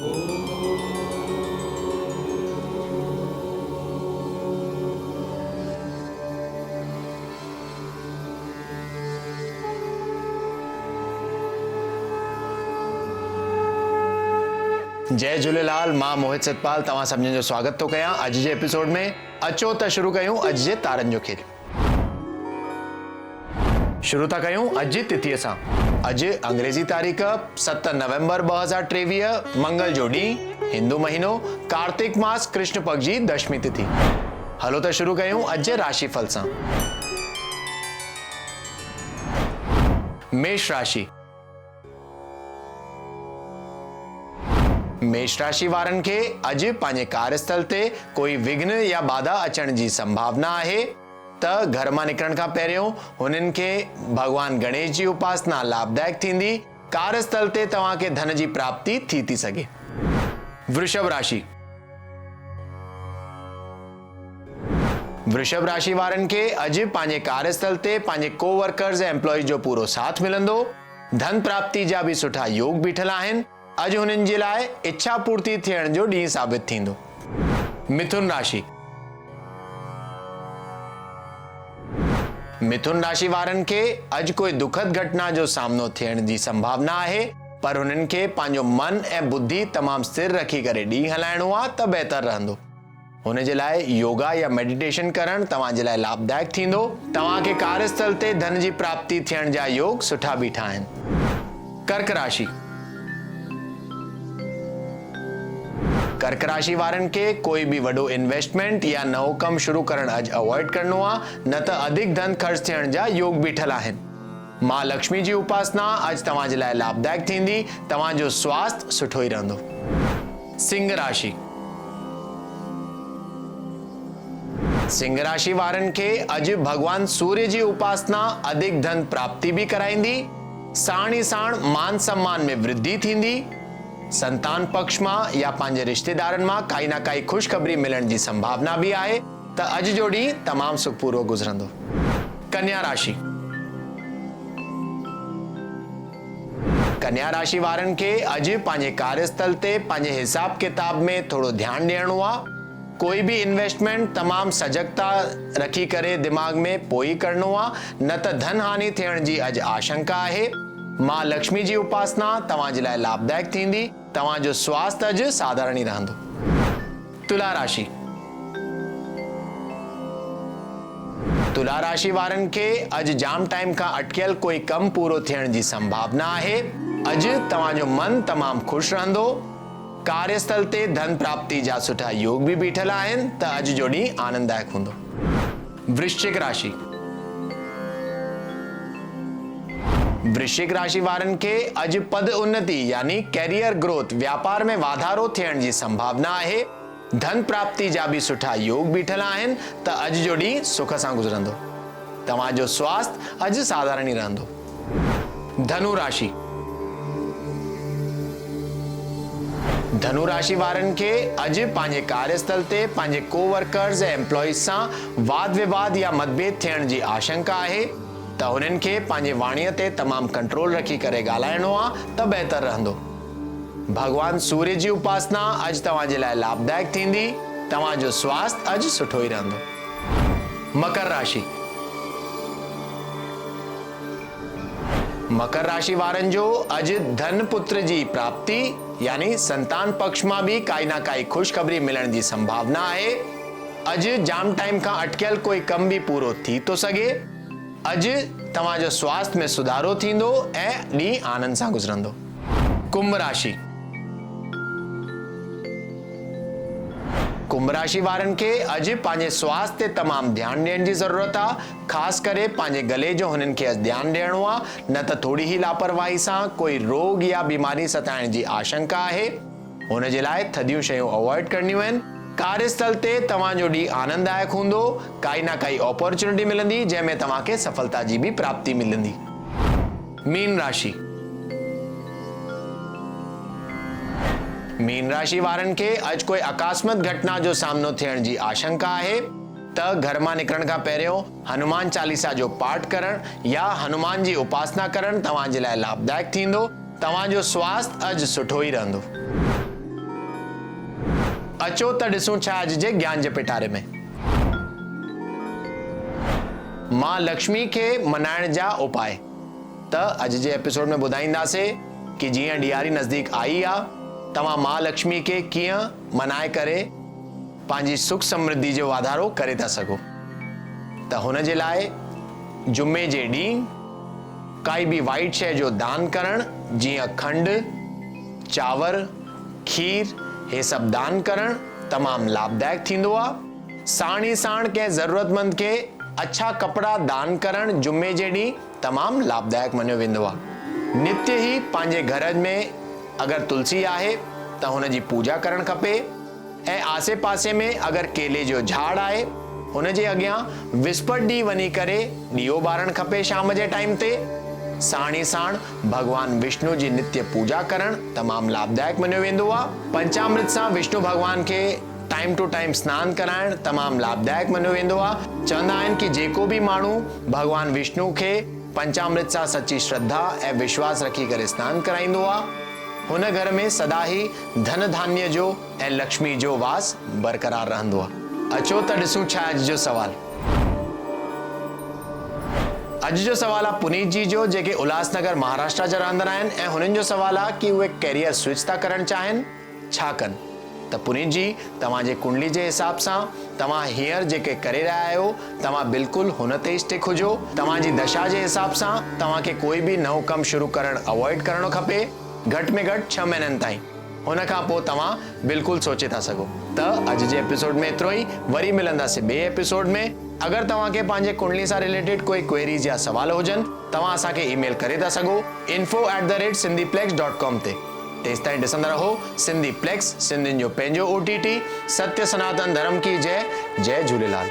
जय झूलेलाल, मां मोहित सतपाल तव्हां सभिनी जो स्वागत थो कयां अॼु जे एपिसोड में। अचो त शुरू कयूं अॼु जे तारनि जो खेल। शुरू था कयूं अॼु जी तिथीअ सां। अॼु अंग्रेजी तारीख़ 7 नवंबर 2023 मंगल जो ॾींहुं, हिंदू महीनो कार्तिक मास कृष्ण पक्ष जी दशमी तिथि। हलो त शुरू कयूं अॼु जे राशिफल सां। मेष राशि। मेष राशि वारनि खे अॼु पंहिंजे कार्यस्थल ते कोई विघ्न या बाधा अचण जी संभावना आहे त घर मां निकिरण खां पहिरियों हुननि खे भगवान गणेश जी उपासना लाभदायक थींदी। कार्यस्थल ते तव्हां खे धन जी प्राप्ति थी सघे। वृषभ राशि। वृषभ राशि वारनि खे अॼु पंहिंजे कार्यस्थल ते पंहिंजे कोवर्कर्स ऐं एम्प्लॉइज जो पूरो साथ मिलंदो। धन प्राप्ति जा बि सुठा योग बीठल आहिनि। अॼु हुननि जे लाइ इच्छा पूर्ति थियण जो ॾींहुं साबित थींदो। मिथुन राशि। मिथुन राशि वारनि खे अॼु कोई दुखद घटना जो सामनो थियण जी संभावना आहे, पर हुननि खे पंहिंजो मन ऐं बुद्धि तमामु स्थिर रखी करे ॾींहुं हलाइणो आहे त बहितर रहंदो। हुन जे लाइ योगा या मेडिटेशन करणु तव्हां जे लाइ लाभदायक थींदो। तव्हां खे कार्यस्थल ते धन जी प्राप्ति थियण जा योग सुठा बीठा आहिनि। कर्क राशि। कर्क राशि वारनि खे कोई बि वॾो इन्वेस्टमेंट या नओं कमु शुरू करणु अॼु अवॉइड करणो आहे, न त अधिक धन ख़र्च थियण जा योग बीठल आहिनि। मां लक्ष्मी जी उपासना अॼु तव्हां जे लाइ लाभदायक थींदी। तव्हांजो स्वास्थ्य सुठो ई रहंदो। सिंह राशि। सिंह राशि वारनि खे अॼु भगवान सूर्य जी उपासना अधिक धन प्राप्ति बि कराईंदी। साण ई साण मान सम्मान में वृद्धि थींदी। संतान पक्ष मां या पंहिंजे रिश्तेदारनि मां काई न काई ख़ुशख़बरी मिलण जी संभावना भी आहे त अॼु जो ॾींहुं तमामु सुखपूर्वक गुज़रंदो। कन्या राशि। कन्या राशि वारनि खे अॼु पंहिंजे कार्यस्थल ते पंहिंजे हिसाब किताब में थोरो ध्यानु ॾियणो आहे। कोई भी इन्वेस्टमेंट तमामु सजगता रखी करे दिमाग में पोइ करणो आहे, न त धन हानि थियण जी अॼु आशंका आहे। मां लक्ष्मी जी उपासना तव्हां जे लाइ लाभदायक थींदी। तव्हांजो स्वास्थ्य अॼु साधारण ई रहंदो। तुला राशि। तुला राशि वारनि खे अॼु जाम टाइम खां अटकियल कोई कमु पूरो थियण जी संभावना आहे। अॼु तव्हांजो मन तमामु ख़ुशि रहंदो। कार्यस्थल ते धन प्राप्ति जा सुठा योग भी बीठल आहिनि त अॼु जो ॾींहुं आनंददायक हूंदो। वृश्चिक राशि। वृश्चिक राशि वारनि खे अॼु पद उन्नति यानी कैरियर ग्रोथ, व्यापार में वाधारो थियण जी संभावना आहे। धन प्राप्ति जा भी सुठा योग बीठल आहिनि त अॼु जो ॾींहुं सुख सां गुज़रंदो। तव्हांजो स्वास्थ्य अॼु साधारण ई रहंदो। धनु राशि। धनु राशि वारनि खे अॼु पंहिंजे कार्यस्थल ते पंहिंजे कोवर्कर्स ऐं एम्प्लॉइज सां वाद विवाद या मतभेद थियण जी आशंका आहे त हुननि खे पंहिंजे वाणीअ ते तमामु कंट्रोल रखी करे ॻाल्हाइणो आहे त बहितर रहंदो। भगवान सूर्य जी उपासना अॼु तव्हां जे लाइ लाभदायक थींदी। तव्हांजो स्वास्थ्य अॼु सुठो ई रहंदो। मकर राशि। मकर राशि वारनि जो अॼु धन पुत्र जी प्राप्ति यानी संतान पक्ष मां भी काई न काई ख़ुशख़बरी मिलण जी संभावना आहे। अॼु जाम टाइम खां अटकियल कोई कम भी पूरो थी तो सघे। अॼु तव्हांजो स्वास्थ्य में सुधारो थींदो ऐं ॾींहुं आनंद सां गुज़रंदो। कुंभ राशि। कुंभ राशि वारनि खे अॼु पंहिंजे स्वास्थ्य ते तमामु ध्यानु ॾियण जी ज़रूरत आहे। ख़ासि करे पंहिंजे गले जो हुननि खे ध्यानु ॾियणो आहे, न त थोरी ई लापरवाही सां कोई रोग या बीमारी सताइण जी आशंका आहे। हुन जे लाइ थधियूं शयूं अवॉइड करणियूं आहिनि। कार्यस्थल ते तव्हांजो ॾींहुं आनंददायक हूंदो। काई न काई अपॉर्चुनिटी मिलंदी जंहिंमें तव्हांखे सफलता जी भी प्राप्ति मिलंदी। मीन राशि। मीन राशि वारनि खे अॼु कोई अकस्मात घटना जो सामनो थियण जी आशंका आहे त घर मां निकिरण खां पहिरियों हनुमान चालीसा जो पाठ करणु या हनुमान जी उपासना करणु तव्हां जे लाइ लाभदायक थींदो। तव्हांजो स्वास्थ्य अॼु सुठो ई रहंदो। अचो त ॾिसूं छा अॼु जे ज्ञान जे पिटारे में। मां लक्ष्मी खे मनाइण जा उपाय। त अॼु जे एपिसोड में ॿुधाईंदासीं कि जीअं ॾियारी नज़दीक आई आहे तव्हां मां लक्ष्मी खे कीअं मनाए करे पंहिंजी सुख समृद्धि जो वाधारो करे था सघो। त हुन जे लाइ जुमे जे ॾींहुं काई बि वाइट शइ जो दान करणु, जीअं खंडु, चांवर, खीर, हे सभु दान करणु तमामु लाभदायक थींदो आहे। साण ई साण कंहिं ज़रूरतमंद खे अच्छा कपिड़ा दान करणु जुमे जे ॾींहुं तमामु लाभदायक मञियो वेंदो आहे। नित्य ई पंहिंजे घर में अगरि तुलसी आहे त हुन जी पूजा करणु खपे ऐं आसे पासे में अगरि केले जो झाड़ आहे हुन जे अॻियां विस्पति ॾींहुं वञी करे ॾीओ ॿारणु खपे शाम जे टाइम ते। साण ई साण भगवान विष्णु जी नित्य पूजा करणु तमामु लाभदायक मञियो वेंदो आहे। पंचामृत सां विष्णु भगवान खे टाइम टू टाइम सनानु कराइणु तमामु लाभदायक मञियो वेंदो आहे। चवंदा आहिनि कि जेको बि माण्हू भगवान विष्णु खे पंचामृत सां सची श्रद्धा ऐं विश्वास रखी करे सनानु कराईंदो आहे हुन घर में सदा ई धन धान्य जो ऐं लक्ष्मी जो वास बरक़रार रहंदो आहे। अचो त ॾिसूं छा अॼु जो सवाल। अॼु जो सवाल आहे पुनीत जी जो, जेके उल्हासनगर महाराष्ट्र जा रहंदड़ आहिनि ऐं हुननि जो सवाल आहे कि उहे कैरियर स्विच था करणु चाहिनि, छा कनि। त पुनीत जी, तव्हांजे कुंडली जे हिसाब सां तव्हां हींअर जेके करे रहिया आहियो तव्हां बिल्कुलु हुन ते स्टिक हुजो। तव्हांजी दशा जे हिसाब सां तव्हांखे कोई बि नओं कमु शुरू करणु अवॉइड करणो खपे, घटि में घटि 6 महीननि ताईं। हुन खां पोइ तव्हां बिल्कुलु सोचे था सघो। त अॼु जे एपिसोड में एतिरो ई। वरी मिलंदासीं ॿिए एपिसोड में। अगरि तव्हांखे पंहिंजे कुंडली सां रिलेटेड कोई क्वेरीज या सवाल हुजनि तव्हां असांखे ईमेल करे था सघो info@sindhiplex.com ते। तेसिताईं ॾिसंदा रहो सिंधी प्लेक्स, सिंधियुनि जो पंहिंजो OTT। सत्य सनातन धर्म की जय। जय झूलेलाल।